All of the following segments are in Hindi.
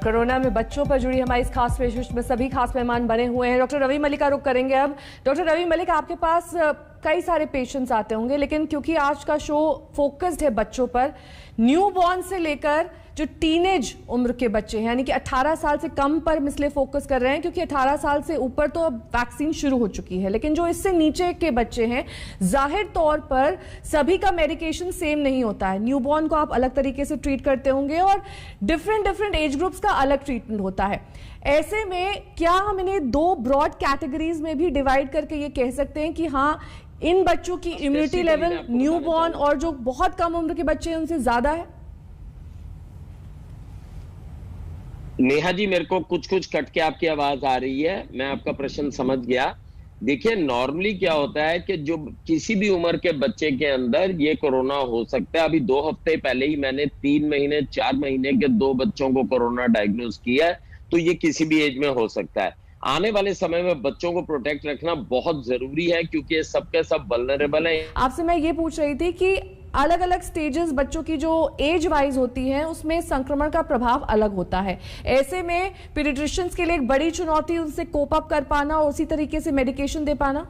कोरोना में बच्चों पर जुड़ी हमारी इस खास पेशकश में सभी खास मेहमान बने हुए हैं। डॉक्टर रवि मलिक का रुख करेंगे अब। डॉक्टर रवि मलिक, आपके पास कई सारे पेशेंट्स आते होंगे, लेकिन क्योंकि आज का शो फोकस्ड है बच्चों पर, न्यू बॉर्न से लेकर जो टीनेज उम्र के बच्चे हैं, यानी कि 18 साल से कम पर हम इसलिए फोकस कर रहे हैं क्योंकि 18 साल से ऊपर तो अब वैक्सीन शुरू हो चुकी है, लेकिन जो इससे नीचे के बच्चे हैं, जाहिर तौर पर सभी का मेडिकेशन सेम नहीं होता है। न्यूबॉर्न को आप अलग तरीके से ट्रीट करते होंगे और डिफरेंट एज ग्रुप्स का अलग ट्रीटमेंट होता है। ऐसे में क्या हम इन्हें दो ब्रॉड कैटेगरीज में भी डिवाइड करके ये कह सकते हैं कि हाँ, इन बच्चों की इम्यूनिटी लेवल न्यूबॉर्न और जो बहुत कम उम्र के बच्चे हैं उनसे ज्यादा है? नेहा जी, मेरे को कुछ कट के आपकी आवाज आ रही है, मैं आपका प्रश्न समझ गया। देखिए, नॉर्मली क्या होता है कि जो किसी भी उम्र के बच्चे के अंदर ये कोरोना हो सकता है। अभी 2 हफ्ते पहले ही मैंने 3 महीने 4 महीने के 2 बच्चों को कोरोना डायग्नोज किया है, तो ये किसी भी एज में हो सकता है। आने वाले समय में बच्चों को प्रोटेक्ट रखना बहुत जरूरी है क्योंकि ये सबके सब वल्नरेबल हैं। आपसे मैं ये पूछ रही थी कि अलग अलग स्टेजेस बच्चों की जो एज वाइज होती है उसमें संक्रमण का प्रभाव अलग होता है। ऐसे में पीडियाट्रिशियंस के लिए एक बड़ी चुनौती उनसे कोप अप कर पाना और उसी तरीके से मेडिकेशन दे पाना।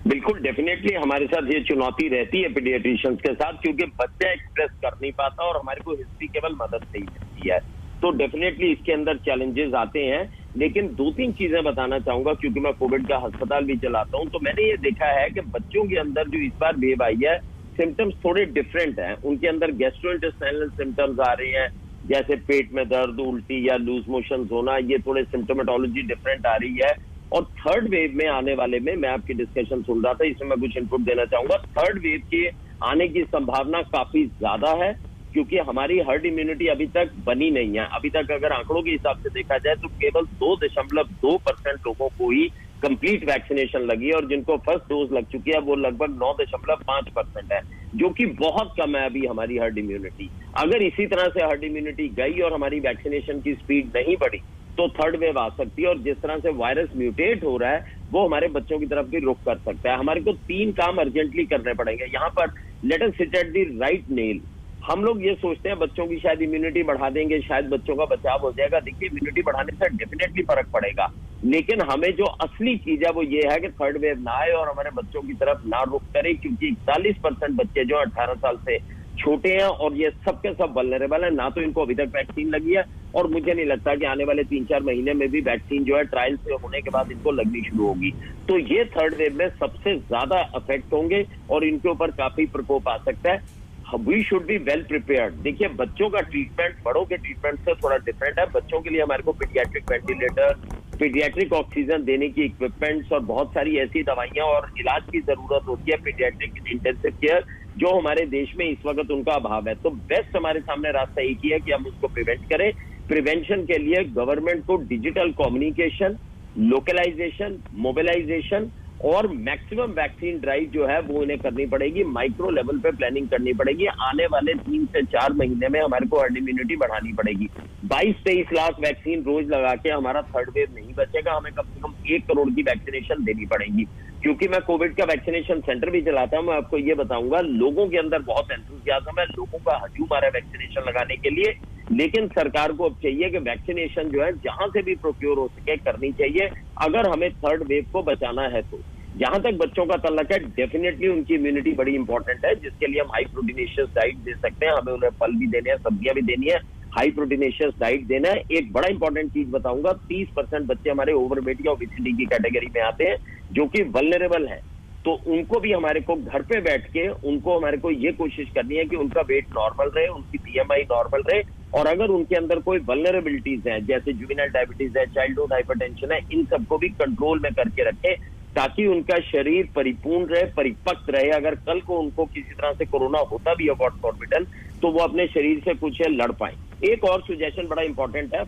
बिल्कुल, डेफिनेटली हमारे साथ ये चुनौती रहती है पीडियाट्रिशियंस के साथ, क्योंकि बच्चा एक्सप्रेस कर नहीं पाता और हमारे को हिस्ट्री केवल मदद नहीं मिलती है, तो डेफिनेटली इसके अंदर चैलेंजेस आते हैं। लेकिन 2-3 चीजें बताना चाहूंगा क्योंकि मैं कोविड का अस्पताल भी चलाता हूं, तो मैंने ये देखा है कि बच्चों के अंदर जो इस बार वेव आई है, सिम्टम्स थोड़े डिफरेंट हैं। उनके अंदर गैस्ट्रोइंटेस्टाइनल सिम्टम्स आ रही हैं, जैसे पेट में दर्द, उल्टी या लूज मोशन होना, ये थोड़े सिम्टोमेटोलॉजी डिफरेंट आ रही है। और थर्ड वेव में आने वाले में, मैं आपकी डिस्कशन सुन रहा था, इसमें मैं कुछ इनपुट देना चाहूंगा। थर्ड वेव के आने की संभावना काफी ज्यादा है क्योंकि हमारी हर्ड इम्यूनिटी अभी तक बनी नहीं है। अभी तक अगर आंकड़ों के हिसाब से देखा जाए तो केवल 2.2% लोगों को ही कंप्लीट वैक्सीनेशन लगी और जिनको फर्स्ट डोज लग चुकी है वो लगभग 9.5% है, जो कि बहुत कम है अभी हमारी हर्ड इम्यूनिटी। अगर इसी तरह से हर्ड इम्यूनिटी गई और हमारी वैक्सीनेशन की स्पीड नहीं बढ़ी तो थर्ड वेव आ सकती है और जिस तरह से वायरस म्यूटेट हो रहा है वो हमारे बच्चों की तरफ भी रुख कर सकता है। हमारे को 3 काम अर्जेंटली करने पड़ेंगे यहाँ पर। Let us sit at the right nail. हम लोग ये सोचते हैं बच्चों की शायद इम्यूनिटी बढ़ा देंगे, शायद बच्चों का बचाव हो जाएगा। देखिए, इम्यूनिटी बढ़ाने से डेफिनेटली फर्क पड़ेगा, लेकिन हमें जो असली चीज है वो ये है कि थर्ड वेव ना आए और हमारे बच्चों की तरफ ना रुख करे, क्योंकि 41% बच्चे जो 18 साल से छोटे हैं और ये सबके सब वल्नरेबल है। ना तो इनको अभी तक वैक्सीन लगी है और मुझे नहीं लगता कि आने वाले 3-4 महीने में भी वैक्सीन जो है ट्रायल से होने के बाद इनको लगनी शुरू होगी। तो ये थर्ड वेव में सबसे ज्यादा अफेक्ट होंगे और इनके ऊपर काफी प्रकोप आ सकता है। We should be well prepared. देखिए, बच्चों का ट्रीटमेंट बड़ों के ट्रीटमेंट से थोड़ा डिफरेंट है। बच्चों के लिए हमारे को पीडियाट्रिक वेंटिलेटर, पीडियाट्रिक ऑक्सीजन देने की इक्विपमेंट्स और बहुत सारी ऐसी दवाइयां और इलाज की जरूरत होती है, पीडियाट्रिक इंटेंसिव केयर, जो हमारे देश में इस वक्त उनका अभाव है। तो बेस्ट हमारे सामने रास्ता एक ही है कि हम उसको प्रिवेंट करें। प्रिवेंशन के लिए गवर्नमेंट को डिजिटल कम्युनिकेशन, लोकलाइजेशन, मोबिलाइजेशन और मैक्सिमम वैक्सीन ड्राइव जो है वो इन्हें करनी पड़ेगी। माइक्रो लेवल पे प्लानिंग करनी पड़ेगी। आने वाले 3 से 4 महीने में हमारे को हर्ड इम्यूनिटी बढ़ानी पड़ेगी। 22-23 लाख वैक्सीन रोज लगा के हमारा थर्ड वेव नहीं बचेगा। हमें कम से कम 1 करोड़ की वैक्सीनेशन देनी पड़ेगी। क्योंकि मैं कोविड का वैक्सीनेशन सेंटर भी चलाता हूं, मैं आपको ये बताऊंगा, लोगों के अंदर बहुत एंथुसियाज्म है, लोगों का हजूम आ रहा है वैक्सीनेशन लगाने के लिए। लेकिन सरकार को अब चाहिए कि वैक्सीनेशन जो है जहां से भी प्रोक्योर हो सके करनी चाहिए, अगर हमें थर्ड वेव को बचाना है तो। जहां तक बच्चों का तल्लक है, डेफिनेटली उनकी इम्यूनिटी बड़ी इंपॉर्टेंट है, जिसके लिए हम हाई प्रोटीनेशियस डाइट दे सकते हैं। हमें उन्हें फल भी देने हैं, सब्जियां भी देनी है, हाई प्रोटीनेशियस डाइट देना है। एक बड़ा इंपॉर्टेंट चीज बताऊंगा, 30% बच्चे हमारे ओवरवेट या ओबेसिटी की कैटेगरी में आते हैं, जो कि वल्नरेबल है। तो उनको भी हमारे को घर पे बैठ के उनको हमारे को ये कोशिश करनी है कि उनका वेट नॉर्मल रहे, उनकी BMI नॉर्मल रहे, और अगर उनके अंदर कोई वल्नरेबिलिटीज है, जैसे जुवेनाइल डायबिटीज है, चाइल्डहुड हाइपरटेंशन है, इन सबको भी कंट्रोल में करके रखें ताकि उनका शरीर परिपूर्ण रहे, परिपक्व रहे। अगर कल को उनको किसी तरह से कोरोना होता भी है, गॉड फॉरबिडन, तो वो अपने शरीर से कुछ लड़ पाए। एक और सुजेशन बड़ा इंपॉर्टेंट है,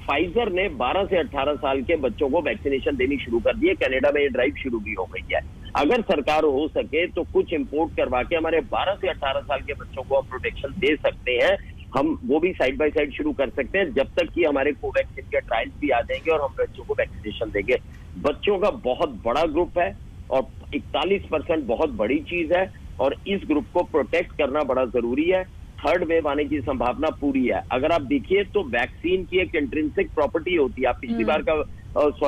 फाइजर ने 12 से 18 साल के बच्चों को वैक्सीनेशन देनी शुरू कर दी है। कनाडा में ये ड्राइव शुरू भी हो गई है। अगर सरकार हो सके तो कुछ इंपोर्ट करवा के हमारे 12 से 18 साल के बच्चों को प्रोटेक्शन दे सकते हैं। हम वो भी साइड बाय साइड शुरू कर सकते हैं जब तक कि हमारे कोवैक्सीन के ट्रायल्स भी आ जाएंगे और हम बच्चों को वैक्सीनेशन देंगे। बच्चों का बहुत बड़ा ग्रुप है और 41% बहुत बड़ी चीज है और इस ग्रुप को प्रोटेक्ट करना बड़ा जरूरी है। थर्ड वेव आने की संभावना पूरी है। अगर आप देखिए तो वैक्सीन की एक इंट्रिंसिक प्रॉपर्टी होती है, आप पिछली बार का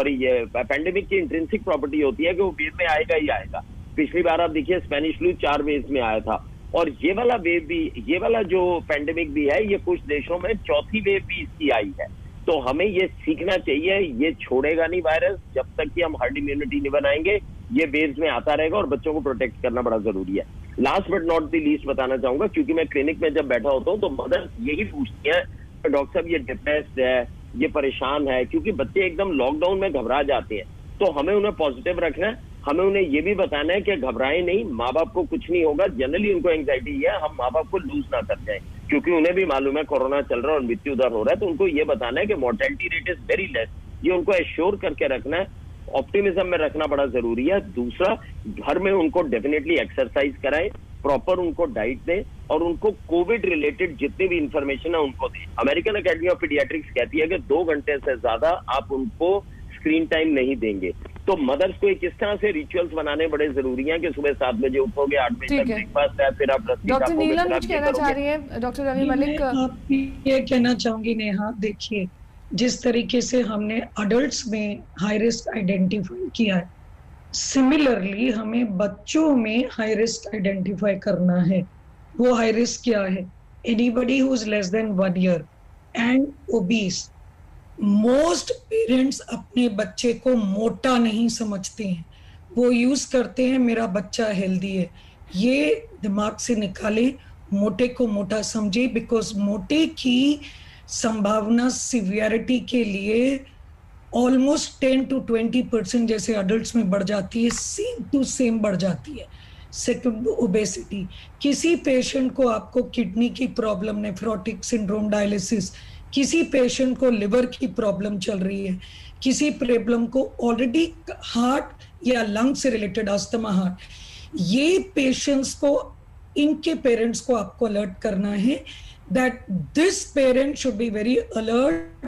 ये पैंडेमिक की इंट्रिंसिक प्रॉपर्टी होती है कि वो वेव में आएगा ही आएगा। पिछली बार आप देखिए स्पेनिश फ्लू 4 वेव में आया था, और ये वाला वेव भी, ये वाला जो पैंडेमिक भी है, ये कुछ देशों में चौथी वेव भी इसकी आई है। तो हमें ये सीखना चाहिए, ये छोड़ेगा नहीं वायरस जब तक कि हम हर्ड इम्यूनिटी नहीं बनाएंगे, ये वेव्स में आता रहेगा और बच्चों को प्रोटेक्ट करना बड़ा जरूरी है। Last but not the least बताना चाहूंगा, क्योंकि मैं क्लिनिक में जब बैठा होता हूँ तो मदर यही पूछती है, डॉक्टर साहब ये डिप्रेस्ड है, ये परेशान है, क्योंकि बच्चे एकदम लॉकडाउन में घबरा जाते हैं। तो हमें उन्हें पॉजिटिव रखना है, हमें उन्हें ये भी बताना है कि घबराए नहीं, माँ बाप को कुछ नहीं होगा। जनरली उनको एंग्जाइटी है, हम माँ बाप को लूज ना कर जाए, क्योंकि उन्हें भी मालूम है कोरोना चल रहा है और मृत्यु दर हो रहा है। तो उनको ये बताना है कि mortality rate is very less, ये उनको एश्योर करके रखना है, ऑप्टिमिज्म में रखना बड़ा जरूरी है। दूसरा, घर में उनको डेफिनेटली एक्सरसाइज कराएं, प्रॉपर उनको डाइट दें, और उनको कोविड रिलेटेड जितनी भी इंफॉर्मेशन है उनको दें। अमेरिकन एकेडमी ऑफ पीडियाट्रिक्स कहती है कि 2 घंटे से ज्यादा आप उनको स्क्रीन टाइम नहीं देंगे। तो मदर्स को किस तरह से रिचुअल्स बनाने बड़े जरूरी हैं कि सुबह 7 बजे उठोगे, 8 बजे तक ब्रेकफास्ट है, फिर आप डॉक्टर नीलम कुछ कहना चाह रही है। डॉक्टर रवि मलिक, ये कहना चाहूंगी नेहा, देखिए जिस तरीके से हमने अडल्ट्स में हाई रिस्क आइडेंटिफाई किया है, सिमिलरली हमें बच्चों में हाई रिस्क आइडेंटिफाई करना है। वो हाई रिस्क क्या है? Anybody who is less than 1 year and obese. Most parents अपने बच्चे को मोटा नहीं समझते हैं, वो यूज करते हैं मेरा बच्चा हेल्दी है। ये दिमाग से निकाले, मोटे को मोटा समझे, बिकॉज मोटे की संभावना सिवियरिटी के लिए ऑलमोस्ट 10 to 20% जैसे अडल्ट्स में बढ़ जाती है, सेम टू सेम बढ़ जाती है। Second, obesity. किसी पेशेंट को आपको किडनी की प्रॉब्लम, नेफ्रोटिक सिंड्रोम, डायलिसिस, किसी पेशेंट को लिवर की प्रॉब्लम चल रही है, किसी प्रॉब्लम को ऑलरेडी हार्ट या लंग से रिलेटेड अस्थमा, हार्ट, ये पेशेंट्स को, इनके पेरेंट्स को आपको अलर्ट करना है that this parent should be very alert.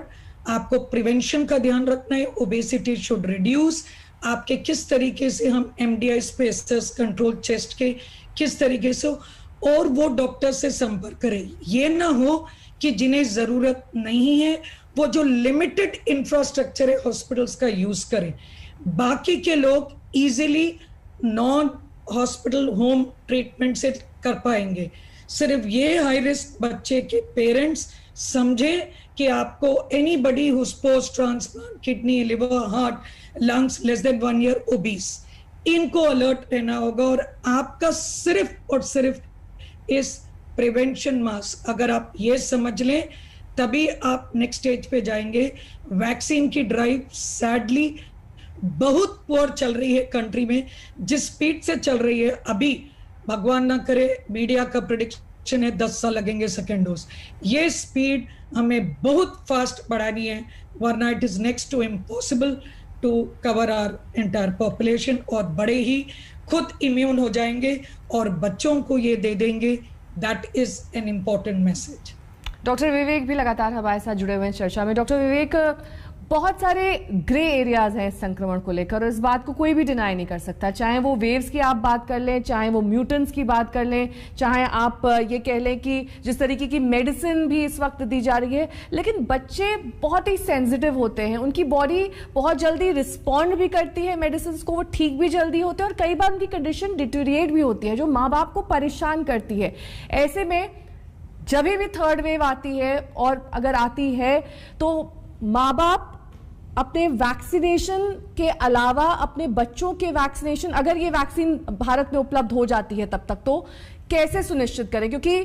आपको प्रिवेंशन का ध्यान रखना है, ओबेसिटी शुड रिड्यूस। आपके किस तरीके से हम MDI स्पेसेस कंट्रोल चेस्ट के किस तरीके से, और वो डॉक्टर से संपर्क करें। ये ना हो कि जिन्हें जरूरत नहीं है वो जो लिमिटेड इंफ्रास्ट्रक्चर है हॉस्पिटल्स का यूज करें। बाकी के लोग easily non hospital home treatment से कर पाएंगे। सिर्फ ये हाई रिस्क बच्चे के पेरेंट्स समझे कि आपको anybody who's post transplant, kidney, liver, heart, lungs, less than 1 year, obese, इनको अलर्ट रहना होगा। और आपका सिर्फ और सिर्फ इस प्रिवेंशन मास्क, अगर आप ये समझ लें तभी आप नेक्स्ट स्टेज पे जाएंगे। वैक्सीन की ड्राइव सैडली बहुत पुअर चल रही है कंट्री में, जिस स्पीड से चल रही है अभी, भगवान ना करे, मीडिया का प्रेडिक्शन है 10 साल लगेंगे सेकेंड डोज। ये स्पीड हमें बहुत फास्ट बढ़ानी है, वरना it is next to impossible to cover our entire population. और बड़े ही खुद इम्यून हो जाएंगे और बच्चों को ये दे देंगे। That is an important message. Doctor Vivek भी लगातार हमारे साथ जुड़े हुए हैं चर्चा में। डॉक्टर विवेक, बहुत सारे ग्रे एरियाज हैं इस संक्रमण को लेकर, और इस बात को कोई भी डिनाई नहीं कर सकता, चाहे वो वेव्स की आप बात कर लें, चाहे वो म्यूटेंट्स की बात कर लें, चाहे आप ये कह लें कि जिस तरीके की मेडिसिन भी इस वक्त दी जा रही है। लेकिन बच्चे बहुत ही सेंसिटिव होते हैं, उनकी बॉडी बहुत जल्दी रिस्पॉन्ड भी करती है मेडिसिन को, वो ठीक भी जल्दी होते हैं, और कई बार उनकी कंडीशन डिटेरिएट भी होती है जो माँ बाप को परेशान करती है। ऐसे में जब भी थर्ड वेव आती है, और अगर आती है तो माँ बाप अपने वैक्सीनेशन के अलावा अपने बच्चों के वैक्सीनेशन, अगर ये वैक्सीन भारत में उपलब्ध हो जाती है तब तक, तो कैसे सुनिश्चित करें? क्योंकि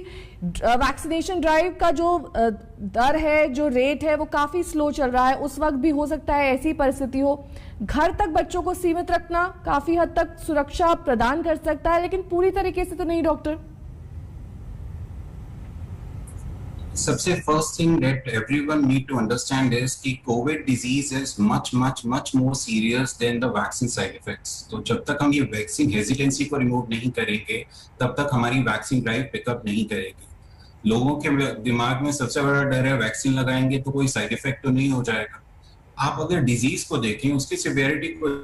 वैक्सीनेशन ड्राइव का जो दर है, जो रेट है, वो काफी स्लो चल रहा है। उस वक्त भी हो सकता है ऐसी परिस्थिति हो। घर तक बच्चों को सीमित रखना काफी हद तक सुरक्षा प्रदान कर सकता है, लेकिन पूरी तरीके से तो नहीं। डॉक्टर, सबसे first thing that everyone need to understand is कि Covid disease is much more serious than the vaccine side effects। तो जब तक हम ये वैक्सीन हेजिटेंसी को रिमूव नहीं करेंगे तब तक हमारी वैक्सीन ड्राइव पिकअप नहीं करेगी। लोगों के दिमाग में सबसे बड़ा डर है वैक्सीन लगाएंगे तो कोई साइड इफेक्ट तो नहीं हो जाएगा। आप अगर डिजीज को देखें, उसकी सिवियरिटी को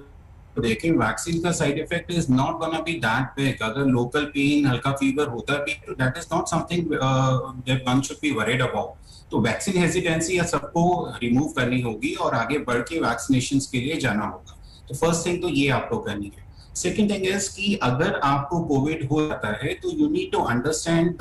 देखें वैक्सीन का side effect is not gonna be that big. अगर लोकल पेन, हल्का फीवर होता भी तो that is not something that one should be worried about. तो वैक्सीन हेजिटेंसी सबको रिमूव करनी होगी और आगे बढ़ के वैक्सीनेशन के लिए जाना होगा। तो फर्स्ट थिंग तो ये आपको करनी है। सेकेंड थिंग इज कि अगर आपको कोविड हो जाता है तो you need to understand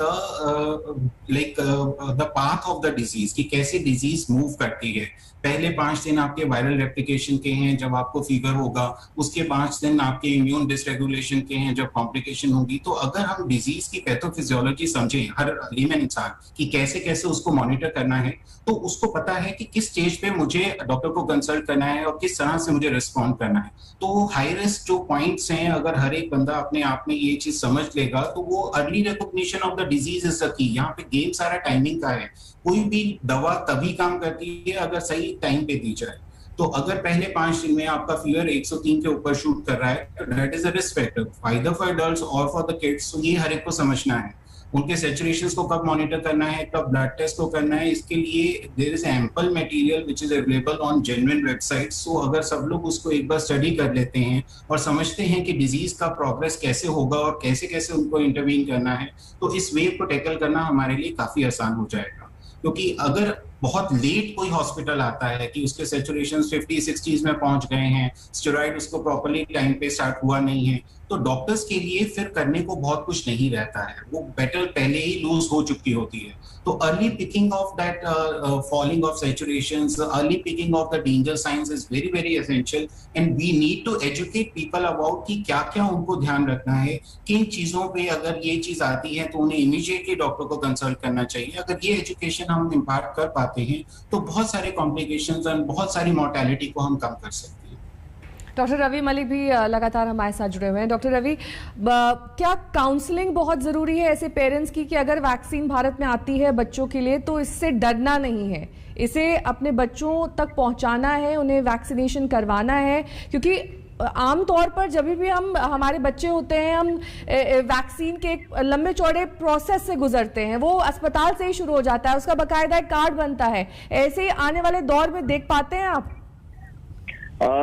the path of the disease, कि कैसे डिजीज मूव करती है। पहले 5 दिन आपके वायरल रेप्लिकेशन के हैं जब आपको फीवर होगा, उसके 5 दिन आपके इम्यून डिसरेगुलेशन के हैं जब कॉम्प्लिकेशन होगी। तो अगर हम डिजीज की पैथोफिजियोलॉजी समझें, हर लीमन इंसान कि कैसे कैसे उसको मॉनिटर करना है, तो उसको पता है कि किस स्टेज पे मुझे डॉक्टर को कंसल्ट करना है और किस तरह से मुझे रिस्पॉन्ड करना है। तो हाई रिस्क जो पॉइंट्स हैं, अगर हर एक बंदा अपने आप में ये चीज समझ लेगा तो वो early recognition of the disease is the key. यहाँ पे गेम सारा टाइमिंग का है। कोई भी दवा तभी काम करती है अगर सही टाइम पे दी जाए। तो अगर पहले 5 दिन में आपका फीवर 103 के ऊपर शूट कर रहा है तो that is a risk factor further for adults और फॉर द किड्स। तो ये हर एक को समझना है। उनके सैचुरेशंस को कब मॉनिटर करना है, कब ब्लड टेस्ट को करना है, इसके लिए there is ample material which is available on genuine websites. So अगर सब लोग उसको एक बार स्टडी कर लेते हैं और समझते हैं कि डिजीज का प्रोग्रेस कैसे होगा और कैसे कैसे उनको इंटरवीन करना है, तो इस वेव को टैकल करना हमारे लिए काफी आसान हो जाएगा। क्योंकि अगर बहुत लेट कोई हॉस्पिटल आता है कि उसके सैचुरेशन 50-60s में पहुंच गए हैं, स्टेरॉइड उसको प्रॉपर्ली टाइम पे स्टार्ट हुआ नहीं है, तो डॉक्टर्स के लिए फिर करने को बहुत कुछ नहीं रहता है। वो बैटल पहले ही लूज हो चुकी होती है। तो early picking of that falling of saturations, early picking of the danger signs is very very essential and we need to educate people about कि क्या क्या उनको ध्यान रखना है, किन चीजों पे अगर ये चीज आती है तो उन्हें इमीडिएटली डॉक्टर को कंसल्ट करना चाहिए। अगर ये एजुकेशन हम इम्पार्ट कर पाते हैं तो बहुत सारे कॉम्प्लिकेशंस और बहुत सारी मॉर्टेलिटी को हम कम कर सकते हैं। डॉक्टर रवि मलिक भी लगातार हमारे साथ जुड़े हुए हैं। डॉक्टर रवि, क्या काउंसलिंग बहुत ज़रूरी है ऐसे पेरेंट्स की कि अगर वैक्सीन भारत में आती है बच्चों के लिए तो इससे डरना नहीं है, इसे अपने बच्चों तक पहुंचाना है, उन्हें वैक्सीनेशन करवाना है? क्योंकि आमतौर पर जब भी हमारे बच्चे होते हैं, हम वैक्सीन के एक लंबे चौड़े प्रोसेस से गुजरते हैं। वो अस्पताल से ही शुरू हो जाता है, उसका बाकायदा एक कार्ड बनता है। ऐसे ही आने वाले दौर में देख पाते हैं आप?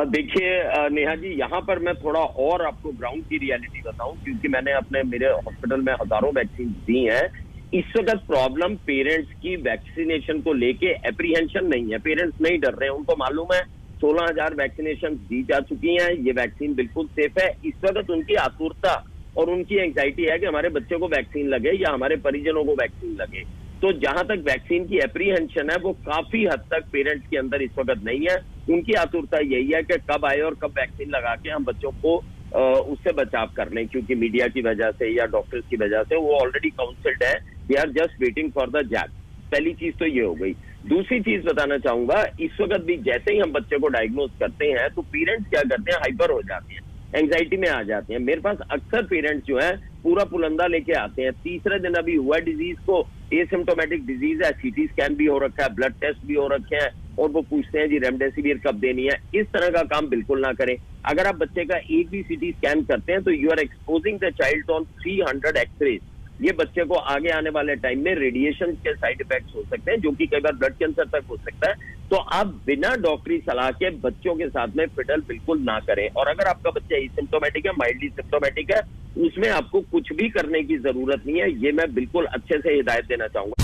देखिए नेहा जी, यहाँ पर मैं थोड़ा और आपको ग्राउंड की रियलिटी बताऊं, क्योंकि मैंने मेरे हॉस्पिटल में हजारों वैक्सीन दी हैं। इस वक्त प्रॉब्लम पेरेंट्स की वैक्सीनेशन को लेके एप्रीहेंशन नहीं है। पेरेंट्स नहीं डर रहे हैं, उनको मालूम है 16,000 वैक्सीनेशन दी जा चुकी हैं, ये वैक्सीन बिल्कुल सेफ है। इस वक्त उनकी आतुरता और उनकी एंग्जाइटी है कि हमारे बच्चे को वैक्सीन लगे या हमारे परिजनों को वैक्सीन लगे। तो जहां तक वैक्सीन की एप्रीहेंशन है वो काफी हद तक पेरेंट्स के अंदर इस वक्त नहीं है। उनकी आतुरता यही है कि कब आए और कब वैक्सीन लगा के हम बच्चों को उससे बचाव कर लें, क्योंकि मीडिया की वजह से या डॉक्टर्स की वजह से वो ऑलरेडी काउंसल्ड है, they are just waiting for the jab. पहली चीज तो ये हो गई। दूसरी चीज बताना चाहूंगा, इस वक्त भी जैसे ही हम बच्चे को डायग्नोज करते हैं तो पेरेंट्स क्या करते हैं, हाइपर हो जाते हैं, एंग्जाइटी में आ जाते हैं। मेरे पास अक्सर पेरेंट्स जो है पूरा पुलंदा लेके आते हैं। तीसरे दिन अभी हुआ डिजीज को, एसिम्प्टोमेटिक डिजीज है, सीटी स्कैन भी हो रखा है, ब्लड टेस्ट भी हो रखे हैं, और वो पूछते हैं जी रेमडेसिविर कब देनी है। इस तरह का काम बिल्कुल ना करें। अगर आप बच्चे का एक भी सीटी स्कैन करते हैं तो you are exposing the child on 300 x-rays. ये बच्चे को आगे आने वाले टाइम में रेडिएशन के साइड इफेक्ट्स हो सकते हैं, जो कि कई बार ब्लड कैंसर तक हो सकता है। तो आप बिना डॉक्टरी सलाह के बच्चों के साथ में फिडल बिल्कुल ना करें। और अगर आपका बच्चा एसिम्प्टोमेटिक है, माइल्डली सिम्प्टोमेटिक है, उसमें आपको कुछ भी करने की जरूरत नहीं है। ये मैं बिल्कुल अच्छे से हिदायत देना चाहूंगा।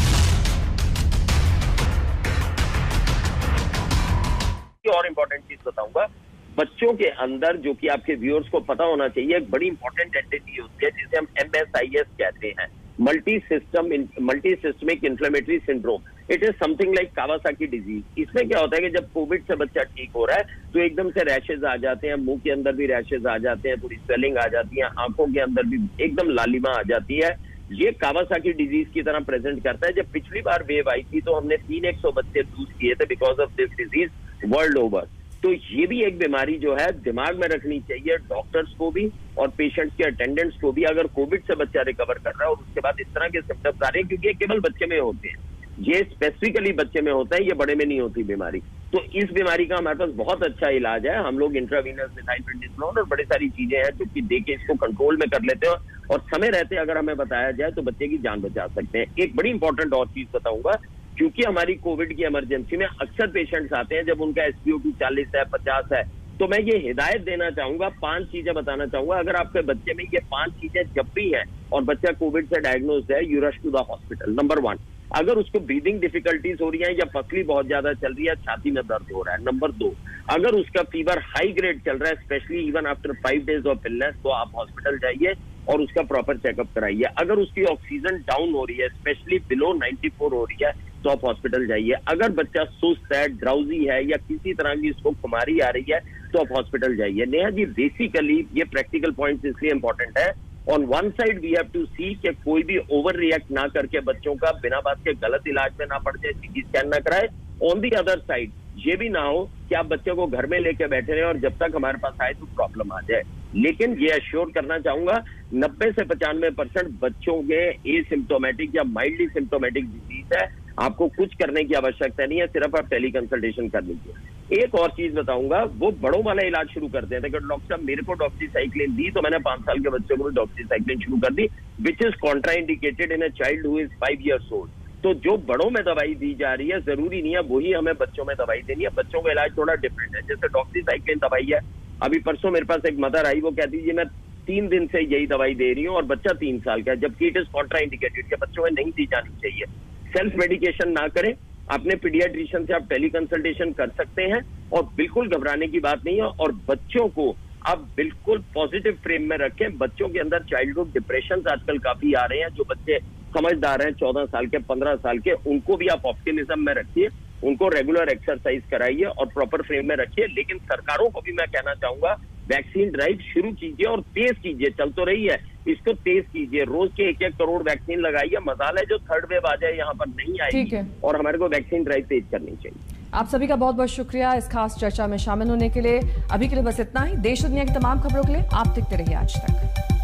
और इंपॉर्टेंट चीज बताऊंगा, बच्चों के अंदर, जो कि आपके व्यूअर्स को पता होना चाहिए, एक बड़ी इंपॉर्टेंट एंटिटी होती है जिसे हम MSIS कहते हैं, multi systemic inflammatory syndrome. It is something like Kawasaki disease. इसमें क्या होता है कि जब कोविड से बच्चा ठीक हो रहा है तो एकदम से रैशेज आ जाते हैं, मुंह के अंदर भी रैशेज आ जाते हैं, थोड़ी स्वेलिंग आ जाती है, आंखों के अंदर भी एकदम लालिमा आ जाती है। ये कावासाकी डिजीज की तरह प्रेजेंट करता है। जब पिछली बार वेव आई थी तो हमने 300 बच्चे लूज किए थे because of this disease world over. तो ये भी एक बीमारी जो है दिमाग में रखनी चाहिए डॉक्टर्स को भी और पेशेंट्स के अटेंडेंट्स को भी। अगर कोविड से बच्चा रिकवर कर रहा है और उसके बाद इस तरह के सिम्टम्स आ रहे हैं, क्योंकि ये केवल बच्चे में होते हैं, ये स्पेसिफिकली बच्चे में होता है, ये बड़े में नहीं होती बीमारी। तो इस बीमारी का हमारे पास बहुत अच्छा इलाज है। हम लोग इंट्रावीनस मिथाइलप्रेडिसोलोन और बड़ी सारी चीजें हैं जो कि देके इसको कंट्रोल में कर लेते हैं, और समय रहते अगर हमें बताया जाए तो बच्चे की जान बचा सकते हैं। एक बड़ी इंपॉर्टेंट और चीज बताऊंगा, क्योंकि हमारी कोविड की इमरजेंसी में अक्सर पेशेंट्स आते हैं जब उनका SpO2 40 है, 50 है, तो मैं ये हिदायत देना चाहूंगा, 5 चीजें बताना चाहूंगा। अगर आपके बच्चे में ये 5 चीजें जब भी हैं और बच्चा कोविड से डायग्नोज है, you rush to the hospital. Number 1, अगर उसको ब्रीदिंग डिफिकल्टीज हो रही है या पसली बहुत ज्यादा चल रही है, छाती में दर्द हो रहा है। नंबर 2, अगर उसका फीवर हाई ग्रेड चल रहा है, specially even after 5 days of illness, तो आप हॉस्पिटल जाइए और उसका प्रॉपर चेकअप कराइए। अगर उसकी ऑक्सीजन डाउन हो रही है, स्पेशली बिलो 94 हो रही है, तो आप हॉस्पिटल जाइए। अगर बच्चा सुस्त है, ड्राउजी है या किसी तरह की इसको खुमारी आ रही है, तो आप हॉस्पिटल जाइए। नेहा जी, बेसिकली ये प्रैक्टिकल पॉइंट्स इसलिए इंपॉर्टेंट है, on one side we have to see कि कोई भी ओवर रिएक्ट ना करके बच्चों का बिना बात के गलत इलाज में ना पड़ जाए, सीटी स्कैन ना कराए। ऑन दी अदर साइड ये भी ना हो कि आप बच्चे को घर में लेके बैठे रहे और जब तक हमारे पास आए तो प्रॉब्लम आ जाए। लेकिन ये एश्योर करना चाहूंगा, 90 से 95% बच्चों के एसिम्प्टोमेटिक या माइल्डली सिम्प्टोमेटिक डिजीज है, आपको कुछ करने की आवश्यकता नहीं है, सिर्फ आप टेली कंसल्टेशन कर लीजिए। एक और चीज बताऊंगा, वो बड़ों वाला इलाज शुरू कर देते हैं। डॉक्टर साहब मेरे को डॉक्सीसाइक्लिन दी तो मैंने 5 साल के बच्चे को भी डॉक्सीसाइक्लिन शुरू कर दी, which is contraindicated in a child who is 5 years old। तो जो बड़ों में दवाई दी जा रही है, जरूरी नहीं है वही हमें बच्चों में दवाई देनी है। बच्चों का इलाज थोड़ा डिफरेंट है। जैसे डॉक्सीसाइक्लिन दवाई है, अभी परसों मेरे पास एक मदर आई, वो कहती है मैं 3 दिन से यही दवाई दे रही हूँ और बच्चा 3 साल का है, जबकि इट इज कॉन्ट्राइंडिकेटेड के बच्चों में नहीं दी जानी चाहिए। सेल्फ मेडिकेशन ना करें, अपने पीडियाट्रिशियन से आप टेली कंसल्टेशन कर सकते हैं और बिल्कुल घबराने की बात नहीं है। और बच्चों को आप बिल्कुल पॉजिटिव फ्रेम में रखें। बच्चों के अंदर चाइल्डहुड डिप्रेशन आजकल काफी आ रहे हैं। जो बच्चे समझदार हैं, 14 साल के, 15 साल के, उनको भी आप ऑप्टिमिज्म में रखिए, उनको रेगुलर एक्सरसाइज कराइए और प्रॉपर फ्रेम में रखिए। लेकिन सरकारों को भी मैं कहना चाहूंगा, वैक्सीन ड्राइव शुरू कीजिए और तेज कीजिए, चल तो रही है, इसको तेज कीजिए। रोज के 1-1 करोड़ वैक्सीन लगाइए। मजाल है जो थर्ड वेव आ जाए यहाँ पर नहीं आएगी, और हमारे को वैक्सीन ड्राइव तेज करनी चाहिए। आप सभी का बहुत बहुत शुक्रिया इस खास चर्चा में शामिल होने के लिए। अभी के लिए बस इतना ही। देश और दुनिया की तमाम खबरों के लिए आप देखते रहिए आज तक।